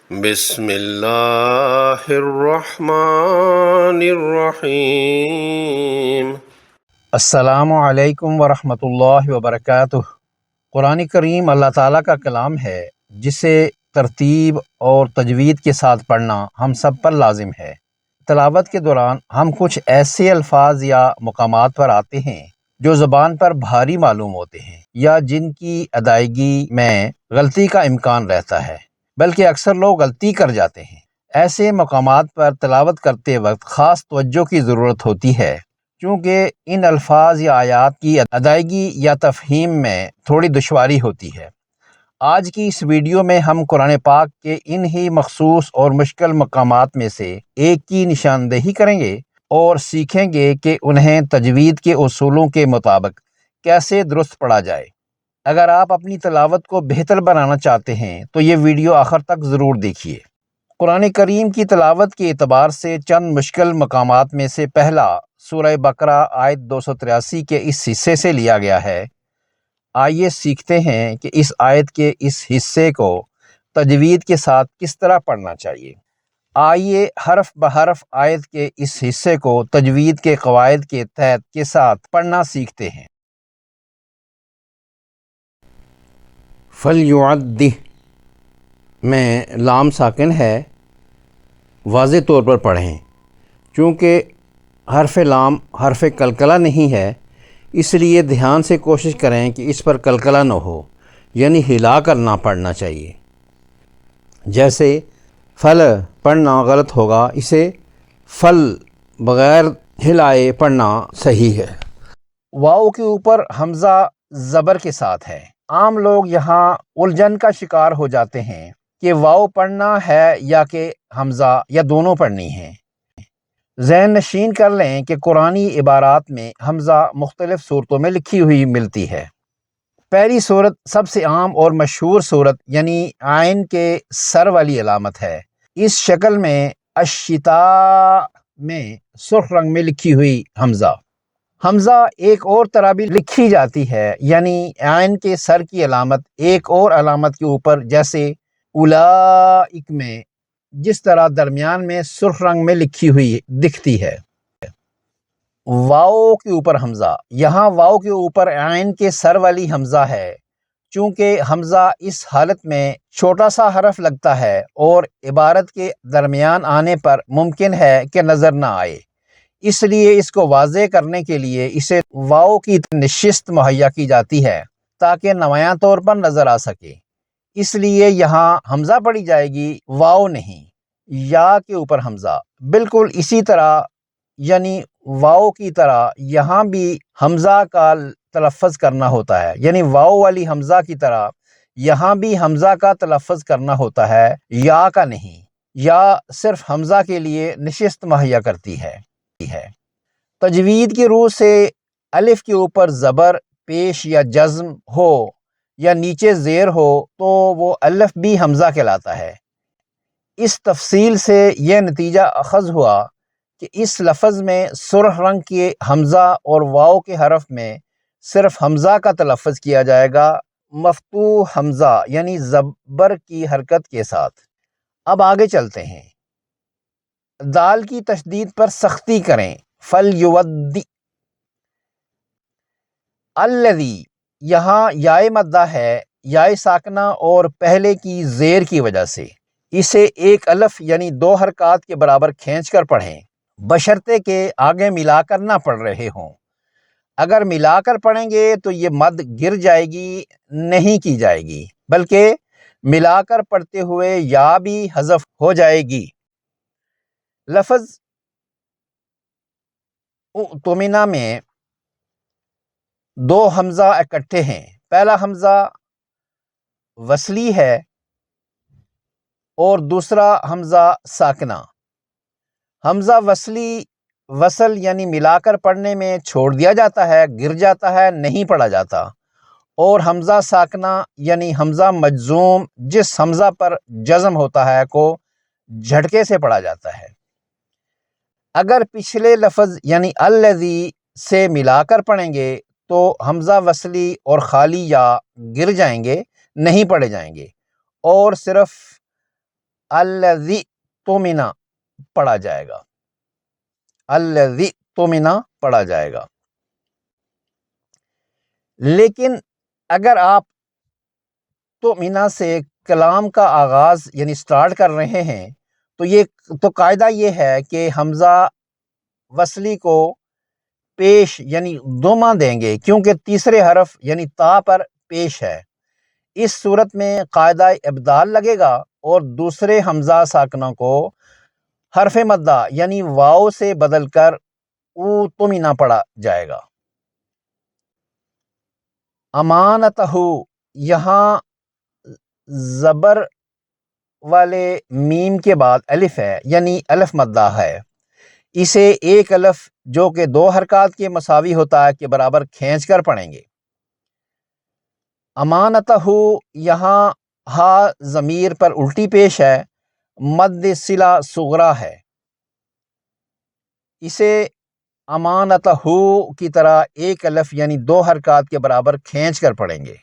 بسم اللہ الرحمن الرحیم۔ السلام علیکم ورحمۃ اللہ وبرکاتہ۔ قرآن کریم اللہ تعالیٰ کا کلام ہے جسے ترتیب اور تجوید کے ساتھ پڑھنا ہم سب پر لازم ہے۔ تلاوت کے دوران ہم کچھ ایسے الفاظ یا مقامات پر آتے ہیں جو زبان پر بھاری معلوم ہوتے ہیں یا جن کی ادائیگی میں غلطی کا امکان رہتا ہے، بلکہ اکثر لوگ غلطی کر جاتے ہیں۔ ایسے مقامات پر تلاوت کرتے وقت خاص توجہ کی ضرورت ہوتی ہے، کیونکہ ان الفاظ یا آیات کی ادائیگی یا تفہیم میں تھوڑی دشواری ہوتی ہے۔ آج کی اس ویڈیو میں ہم قرآن پاک کے ان ہی مخصوص اور مشکل مقامات میں سے ایک کی نشاندہی کریں گے اور سیکھیں گے کہ انہیں تجوید کے اصولوں کے مطابق کیسے درست پڑھا جائے۔ اگر آپ اپنی تلاوت کو بہتر بنانا چاہتے ہیں تو یہ ویڈیو آخر تک ضرور دیکھیے۔ قرآن کریم کی تلاوت کے اعتبار سے چند مشکل مقامات میں سے پہلا سورہ بقرہ آیت 283 کے اس حصے سے لیا گیا ہے۔ آئیے سیکھتے ہیں کہ اس آیت کے اس حصے کو تجوید کے ساتھ کس طرح پڑھنا چاہیے۔ آئیے حرف بحرف آیت کے اس حصے کو تجوید کے قواعد کے تحت کے ساتھ پڑھنا سیکھتے ہیں۔ فَلْيُعَدِّ میں لام ساکن ہے، واضح طور پر پڑھیں۔ چونکہ حرف لام حرف کلکلہ نہیں ہے، اس لیے دھیان سے کوشش کریں کہ اس پر کلکلہ نہ ہو، یعنی ہلا کر نہ پڑھنا چاہیے۔ جیسے فل پڑھنا غلط ہوگا، اسے فل بغیر ہلائے پڑھنا صحیح ہے۔ واؤ کے اوپر حمزہ زبر کے ساتھ ہے۔ عام لوگ یہاں الجھن کا شکار ہو جاتے ہیں کہ واؤ پڑھنا ہے یا کہ حمزہ یا دونوں پڑھنی ہیں۔ ذہن نشین کر لیں کہ قرآنی عبارات میں حمزہ مختلف صورتوں میں لکھی ہوئی ملتی ہے۔ پہلی صورت سب سے عام اور مشہور صورت یعنی عین کے سر والی علامت ہے۔ اس شکل میں الشتاء میں سرخ رنگ میں لکھی ہوئی حمزہ ایک اور طرح بھی لکھی جاتی ہے، یعنی عین کے سر کی علامت ایک اور علامت کے اوپر، جیسے اولئک میں جس طرح درمیان میں سرخ رنگ میں لکھی ہوئی دکھتی ہے۔ واؤ کے اوپر حمزہ، یہاں واؤ کے اوپر عین کے سر والی حمزہ ہے۔ چونکہ حمزہ اس حالت میں چھوٹا سا حرف لگتا ہے اور عبارت کے درمیان آنے پر ممکن ہے کہ نظر نہ آئے، اس لیے اس کو واضح کرنے کے لیے اسے واؤ کی نشست مہیا کی جاتی ہے تاکہ نمایاں طور پر نظر آ سکے۔ اس لیے یہاں حمزہ پڑھی جائے گی، واؤ نہیں۔ یا کے اوپر حمزہ، بالکل اسی طرح یعنی واؤ کی طرح یہاں بھی حمزہ کا تلفظ کرنا ہوتا ہے، یعنی واؤ والی حمزہ کی طرح یہاں بھی حمزہ کا تلفظ کرنا ہوتا ہے، یا کا نہیں۔ یا صرف حمزہ کے لیے نشست مہیا کرتی ہے۔ تجوید کی روح سے الف کے اوپر زبر پیش یا جزم ہو یا نیچے زیر ہو تو وہ الف بھی حمزہ کہلاتا ہے۔ اس تفصیل سے یہ نتیجہ اخذ ہوا کہ اس لفظ میں سرخ رنگ کے حمزہ اور واؤ کے حرف میں صرف حمزہ کا تلفظ کیا جائے گا، مفتوح حمزہ یعنی زبر کی حرکت کے ساتھ۔ اب آگے چلتے ہیں۔ دال کی تشدید پر سختی کریں، فَلْيُوَدِّ۔ الذی، یہاں یائے مدہ ہے، یائے ساکنہ اور پہلے کی زیر کی وجہ سے اسے ایک الف یعنی 2 حرکات کے برابر کھینچ کر پڑھیں، بشرطے کہ آگے ملا کر نہ پڑھ رہے ہوں۔ اگر ملا کر پڑھیں گے تو یہ مد گر جائے گی، نہیں کی جائے گی، بلکہ ملا کر پڑھتے ہوئے یا بھی حذف ہو جائے گی۔ لفظ اؤتمنہ میں 2 حمزہ اکٹھے ہیں۔ پہلا حمزہ وصلی ہے اور دوسرا حمزہ ساکنہ۔ حمزہ وصلی وصل یعنی ملا کر پڑھنے میں چھوڑ دیا جاتا ہے، گر جاتا ہے، نہیں پڑھا جاتا۔ اور حمزہ ساکنہ یعنی حمزہ مجزوم جس حمزہ پر جزم ہوتا ہے کو جھٹکے سے پڑھا جاتا ہے۔ اگر پچھلے لفظ یعنی الذی سے ملا کر پڑھیں گے تو حمزہ وصلی اور خالی یا گر جائیں گے، نہیں پڑھے جائیں گے، اور صرف الذی تمنا پڑھا جائے گا، الذی تمنا پڑھا جائے گا۔ لیکن اگر آپ تمنا سے کلام کا آغاز یعنی سٹارٹ کر رہے ہیں تو قاعدہ یہ ہے کہ حمزہ وصلی کو پیش یعنی دوما دیں گے، کیونکہ تیسرے حرف یعنی تا پر پیش ہے۔ اس صورت میں قاعدہ ابدال لگے گا اور دوسرے حمزہ ساکنہ کو حرف مدہ یعنی واو سے بدل کر او تمنا پڑھا جائے گا۔ امانتہ، یہاں زبر والے میم کے بعد الف ہے یعنی الف مدہ ہے، اسے ایک الف جو کہ 2 حرکات کے مساوی ہوتا ہے کے برابر کھینچ کر پڑھیں گے۔ امانتہ، یہاں ہا ضمیر پر الٹی پیش ہے، مد صلہ صغرا ہے، اسے امانتہ کی طرح ایک الف یعنی 2 حرکات کے برابر کھینچ کر پڑھیں گے۔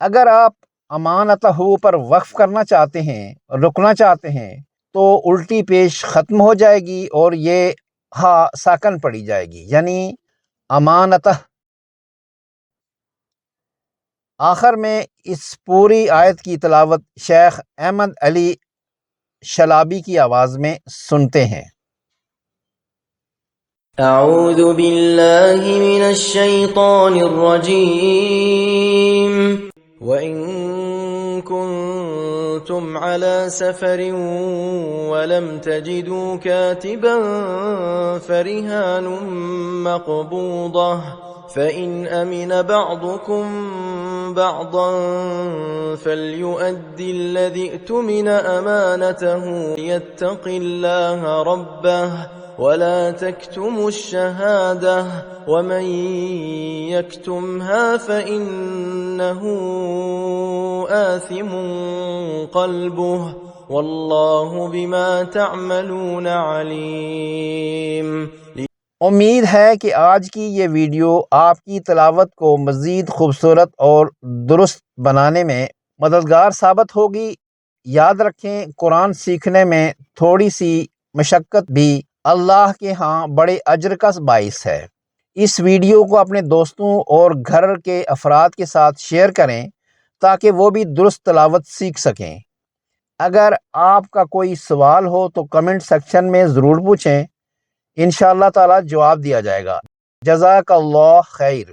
اگر آپ امانتہ پر وقف کرنا چاہتے ہیں، رکنا چاہتے ہیں، تو الٹی پیش ختم ہو جائے گی اور یہ ہا ساکن پڑی جائے گی یعنی امانتہ۔ آخر میں اس پوری آیت کی تلاوت شیخ احمد علی شلابی کی آواز میں سنتے ہیں۔ اعوذ باللہ من الشیطان الرجیم وَإِن كُنتم عَلَى سَفَرٍ وَلَمْ تَجِدُوا كَاتِبًا فَرِهَانٌ مَّقْبُوضَةٌ فَإِنْ أَمِنَ بَعْضُكُمْ بَعْضًا فَلْيُؤَدِّ الَّذِي اؤْتُمِنَ أَمَانَتَهُ لِيَتَّقِ اللَّهَ رَبَّهُ وَلَا تَكْتُمُوا الشَّهَادَةَ وَمَن يَكْتُمْهَا فَإِنَّهُ آثِمٌ قَلْبُهُ وَاللَّهُ بِمَا تَعْمَلُونَ عَلِيمٌ۔ امید ہے کہ آج کی یہ ویڈیو آپ کی تلاوت کو مزید خوبصورت اور درست بنانے میں مددگار ثابت ہوگی۔ یاد رکھیں، قرآن سیکھنے میں تھوڑی سی مشقت بھی اللہ کے ہاں بڑے اجر کا باعث ہے۔ اس ویڈیو کو اپنے دوستوں اور گھر کے افراد کے ساتھ شیئر کریں تاکہ وہ بھی درست تلاوت سیکھ سکیں۔ اگر آپ کا کوئی سوال ہو تو کمنٹ سیکشن میں ضرور پوچھیں، انشاءاللہ تعالی جواب دیا جائے گا۔ جزاک اللہ خیر۔